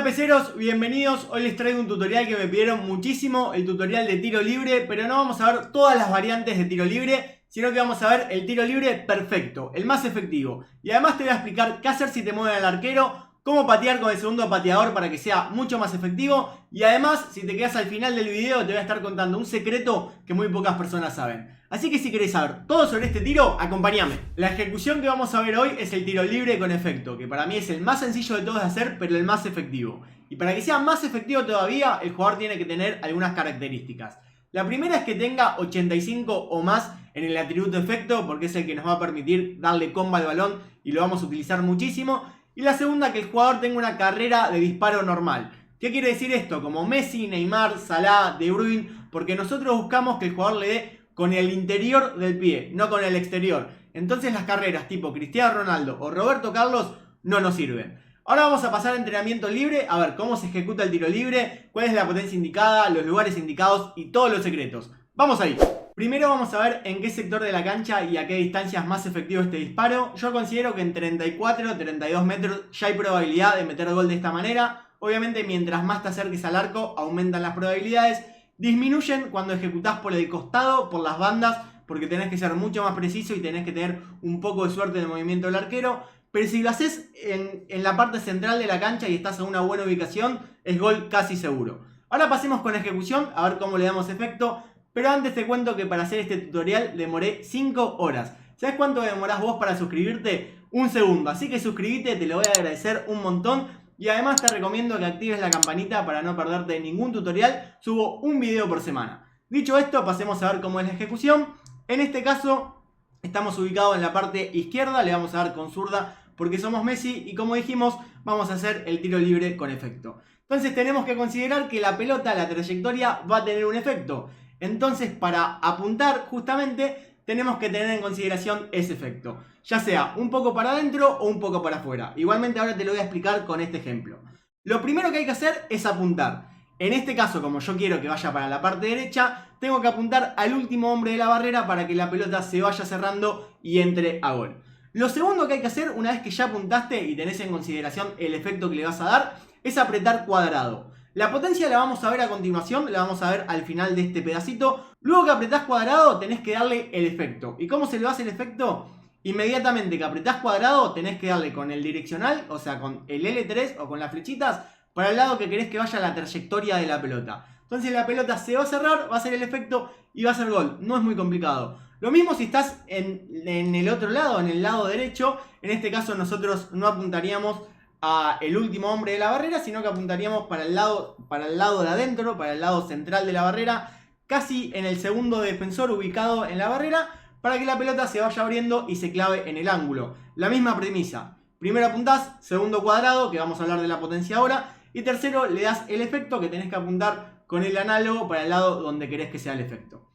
Hola peceros, bienvenidos. Hoy les traigo un tutorial que me pidieron muchísimo, el tutorial de tiro libre, pero no vamos a ver todas las variantes de tiro libre, sino que vamos a ver el tiro libre perfecto, el más efectivo. Y además te voy a explicar qué hacer si te mueven al arquero, cómo patear con el segundo pateador para que sea mucho más efectivo. Y además, si te quedas al final del video, te voy a estar contando un secreto que muy pocas personas saben. Así que si querés saber todo sobre este tiro, acompáñame. La ejecución que vamos a ver hoy es el tiro libre con efecto, que para mí es el más sencillo de todos de hacer, pero el más efectivo. Y para que sea más efectivo todavía, el jugador tiene que tener algunas características. La primera es que tenga 85 o más en el atributo efecto, porque es el que nos va a permitir darle comba al balón y lo vamos a utilizar muchísimo. Y la segunda, que el jugador tenga una carrera de disparo normal. ¿Qué quiere decir esto? Como Messi, Neymar, Salah, De Bruyne, porque nosotros buscamos que el jugador le dé con el interior del pie, no con el exterior. Entonces las carreras tipo Cristiano Ronaldo o Roberto Carlos no nos sirven. Ahora vamos a pasar a entrenamiento libre, a ver cómo se ejecuta el tiro libre, cuál es la potencia indicada, los lugares indicados y todos los secretos. ¡Vamos ahí! Primero vamos a ver en qué sector de la cancha y a qué distancia es más efectivo este disparo. Yo considero que en 34 o 32 metros ya hay probabilidad de meter gol de esta manera. Obviamente mientras más te acerques al arco aumentan las probabilidades. Disminuyen cuando ejecutás por el costado, por las bandas, porque tenés que ser mucho más preciso y tenés que tener un poco de suerte en el movimiento del arquero. Pero si lo haces en la parte central de la cancha y estás en una buena ubicación, es gol casi seguro. Ahora pasemos con la ejecución, a ver cómo le damos efecto. Pero antes te cuento que para hacer este tutorial demoré 5 horas. ¿Sabes cuánto demorás vos para suscribirte? Un segundo. Así que suscríbete, te lo voy a agradecer un montón. Y además te recomiendo que actives la campanita para no perderte ningún tutorial. Subo un video por semana. Dicho esto, pasemos a ver cómo es la ejecución. En este caso, estamos ubicados en la parte izquierda. Le vamos a dar con zurda porque somos Messi. Y como dijimos, vamos a hacer el tiro libre con efecto. Entonces tenemos que considerar que la pelota, la trayectoria, va a tener un efecto. Entonces para apuntar justamente tenemos que tener en consideración ese efecto. Ya sea un poco para adentro o un poco para afuera. Igualmente ahora te lo voy a explicar con este ejemplo. Lo primero que hay que hacer es apuntar. En este caso, como yo quiero que vaya para la parte derecha, tengo que apuntar al último hombre de la barrera para que la pelota se vaya cerrando y entre a gol. Lo segundo que hay que hacer una vez que ya apuntaste y tenés en consideración el efecto que le vas a dar es apretar cuadrado. La potencia la vamos a ver a continuación, la vamos a ver al final de este pedacito. Luego que apretás cuadrado tenés que darle el efecto. ¿Y cómo se le hace el efecto? Inmediatamente que apretás cuadrado tenés que darle con el direccional, o sea con el L3 o con las flechitas, para el lado que querés que vaya la trayectoria de la pelota. Entonces la pelota se va a cerrar, va a hacer el efecto y va a ser gol. No es muy complicado. Lo mismo si estás en el otro lado, en el lado derecho. En este caso nosotros no apuntaríamos a el último hombre de la barrera, sino que apuntaríamos para el lado de adentro, para el lado central de la barrera, casi en el segundo defensor ubicado en la barrera, para que la pelota se vaya abriendo y se clave en el ángulo. La misma premisa. Primero apuntás, segundo cuadrado, que vamos a hablar de la potencia ahora, y tercero le das el efecto que tenés que apuntar con el análogo para el lado donde querés que sea el efecto.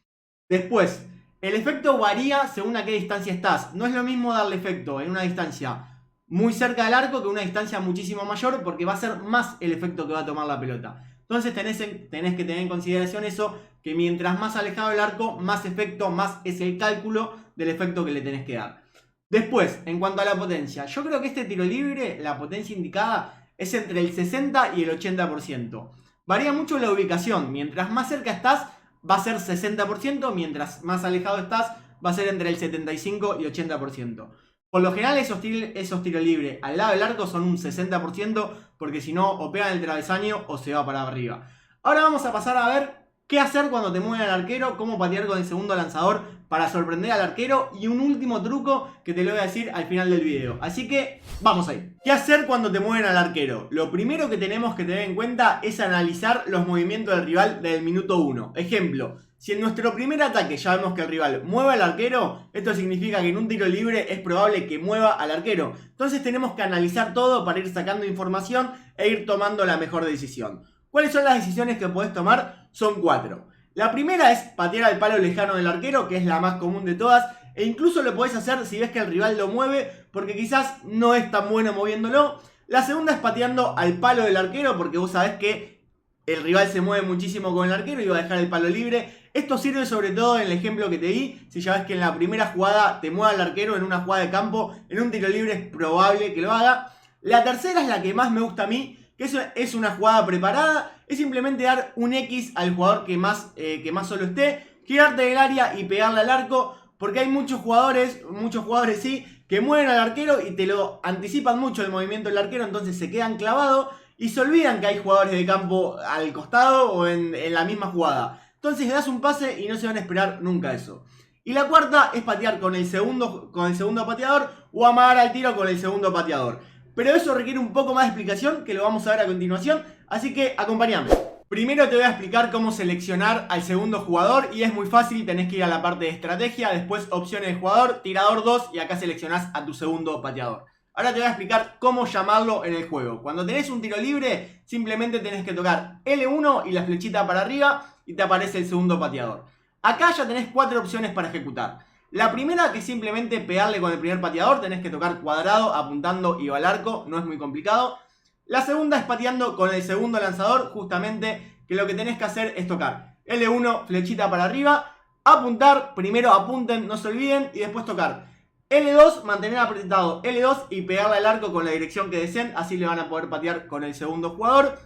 Después, el efecto varía según a qué distancia estás. No es lo mismo darle efecto en una distancia muy cerca del arco que una distancia muchísimo mayor, porque va a ser más el efecto que va a tomar la pelota. Entonces tenés que tener en consideración eso, que mientras más alejado del arco, más efecto, más es el cálculo del efecto que le tenés que dar. Después, en cuanto a la potencia, yo creo que este tiro libre, la potencia indicada es entre el 60 y el 80%. Varía mucho la ubicación, mientras más cerca estás va a ser 60%, mientras más alejado estás va a ser entre el 75 y 80%. Por lo general esos tiros libres al lado del arco son un 60%, porque si no o pegan el travesaño o se va para arriba. Ahora vamos a pasar a ver qué hacer cuando te mueven al arquero, cómo patear con el segundo lanzador para sorprender al arquero y un último truco que te lo voy a decir al final del video. Así que vamos ahí. ¿Qué hacer cuando te mueven al arquero? Lo primero que tenemos que tener en cuenta es analizar los movimientos del rival desde el minuto 1. Ejemplo. Si en nuestro primer ataque ya vemos que el rival mueve al arquero, esto significa que en un tiro libre es probable que mueva al arquero. Entonces tenemos que analizar todo para ir sacando información e ir tomando la mejor decisión. ¿Cuáles son las decisiones que podés tomar? Son 4. La primera es patear al palo lejano del arquero, que es la más común de todas. E incluso lo podés hacer si ves que el rival lo mueve, porque quizás no es tan bueno moviéndolo. La segunda es pateando al palo del arquero, porque vos sabés que el rival se mueve muchísimo con el arquero y va a dejar el palo libre. Esto sirve sobre todo en el ejemplo que te di. Si ya ves que en la primera jugada te mueve al arquero en una jugada de campo, en un tiro libre es probable que lo haga. La tercera es la que más me gusta a mí, que es una jugada preparada, es simplemente dar un X al jugador que más solo esté, girarte del área y pegarle al arco, porque hay muchos jugadores sí, que mueven al arquero y te lo anticipan mucho el movimiento del arquero, entonces se quedan clavados y se olvidan que hay jugadores de campo al costado o en la misma jugada. Entonces das un pase y no se van a esperar nunca eso. Y la cuarta es patear con el segundo pateador o amagar al tiro con el segundo pateador. Pero eso requiere un poco más de explicación que lo vamos a ver a continuación, así que acompáñame. Primero te voy a explicar cómo seleccionar al segundo jugador y es muy fácil, tenés que ir a la parte de estrategia, después opciones de jugador, tirador 2 y acá seleccionás a tu segundo pateador. Ahora te voy a explicar cómo llamarlo en el juego. Cuando tenés un tiro libre, simplemente tenés que tocar L1 y la flechita para arriba y te aparece el segundo pateador. Acá ya tenés 4 opciones para ejecutar. La primera, que es simplemente pegarle con el primer pateador, tenés que tocar cuadrado, apuntando y va al arco, no es muy complicado. La segunda es pateando con el segundo lanzador, justamente, que lo que tenés que hacer es tocar L1, flechita para arriba, apuntar, primero apunten, no se olviden, y después tocar L2, mantener apretado L2 y pegarle al arco con la dirección que deseen, así le van a poder patear con el segundo jugador.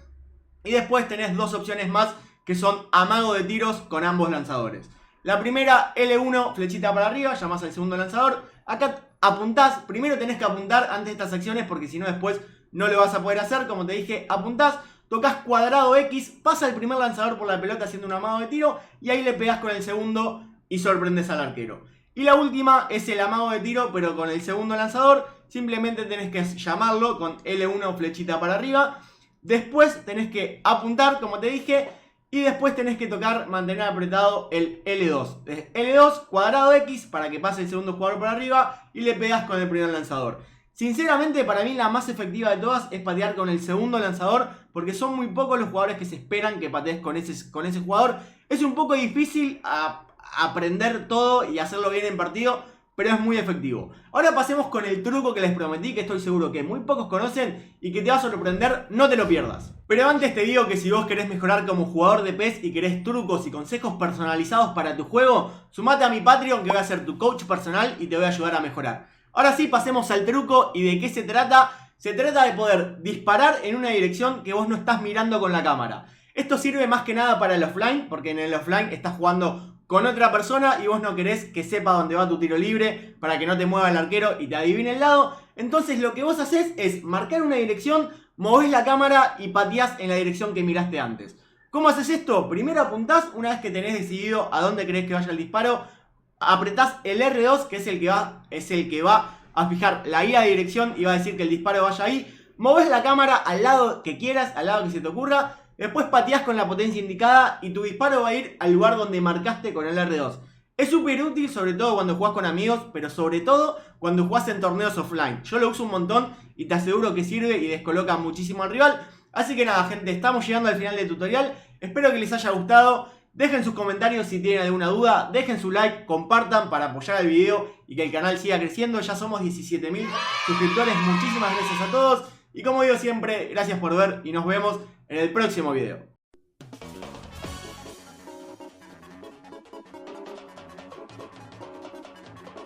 Y después tenés 2 opciones más, que son amago de tiros con ambos lanzadores. La primera, L1, flechita para arriba, llamás al segundo lanzador. Acá apuntás, primero tenés que apuntar antes de estas acciones porque si no después no lo vas a poder hacer. Como te dije, apuntás, tocas cuadrado X, pasa el primer lanzador por la pelota haciendo un amago de tiro y ahí le pegás con el segundo y sorprendes al arquero. Y la última es el amago de tiro, pero con el segundo lanzador. Simplemente tenés que llamarlo con L1, flechita para arriba. Después tenés que apuntar, como te dije, y después tenés que tocar, mantener apretado el L2. L2, cuadrado X, para que pase el segundo jugador por arriba y le pegas con el primer lanzador. Sinceramente, para mí la más efectiva de todas es patear con el segundo lanzador, porque son muy pocos los jugadores que se esperan que patees con ese jugador. Es un poco difícil aprender todo y hacerlo bien en partido, pero es muy efectivo. Ahora pasemos con el truco que les prometí, que estoy seguro que muy pocos conocen y que te va a sorprender, no te lo pierdas. Pero antes te digo que si vos querés mejorar como jugador de PES y querés trucos y consejos personalizados para tu juego, sumate a mi Patreon, que voy a ser tu coach personal y te voy a ayudar a mejorar. Ahora sí, pasemos al truco. ¿Y de qué se trata? Se trata de poder disparar en una dirección que vos no estás mirando con la cámara. Esto sirve más que nada para el offline, porque en el offline estás jugando con otra persona y vos no querés que sepa dónde va tu tiro libre para que no te mueva el arquero y te adivine el lado. Entonces lo que vos haces es marcar una dirección, movés la cámara y pateás en la dirección que miraste antes. ¿Cómo haces esto? Primero apuntás, una vez que tenés decidido a dónde querés que vaya el disparo, apretás el R2, que es el que va a fijar la guía de dirección y va a decir que el disparo vaya ahí. Movés la cámara al lado que quieras, al lado que se te ocurra. Después pateás con la potencia indicada y tu disparo va a ir al lugar donde marcaste con el R2. Es súper útil, sobre todo cuando jugás con amigos, pero sobre todo cuando jugás en torneos offline. Yo lo uso un montón y te aseguro que sirve y descoloca muchísimo al rival. Así que nada, gente, estamos llegando al final del tutorial. Espero que les haya gustado. Dejen sus comentarios si tienen alguna duda. Dejen su like, compartan para apoyar el video y que el canal siga creciendo. Ya somos 17.000 suscriptores. Muchísimas gracias a todos. Y como digo siempre, gracias por ver y nos vemos en el próximo video.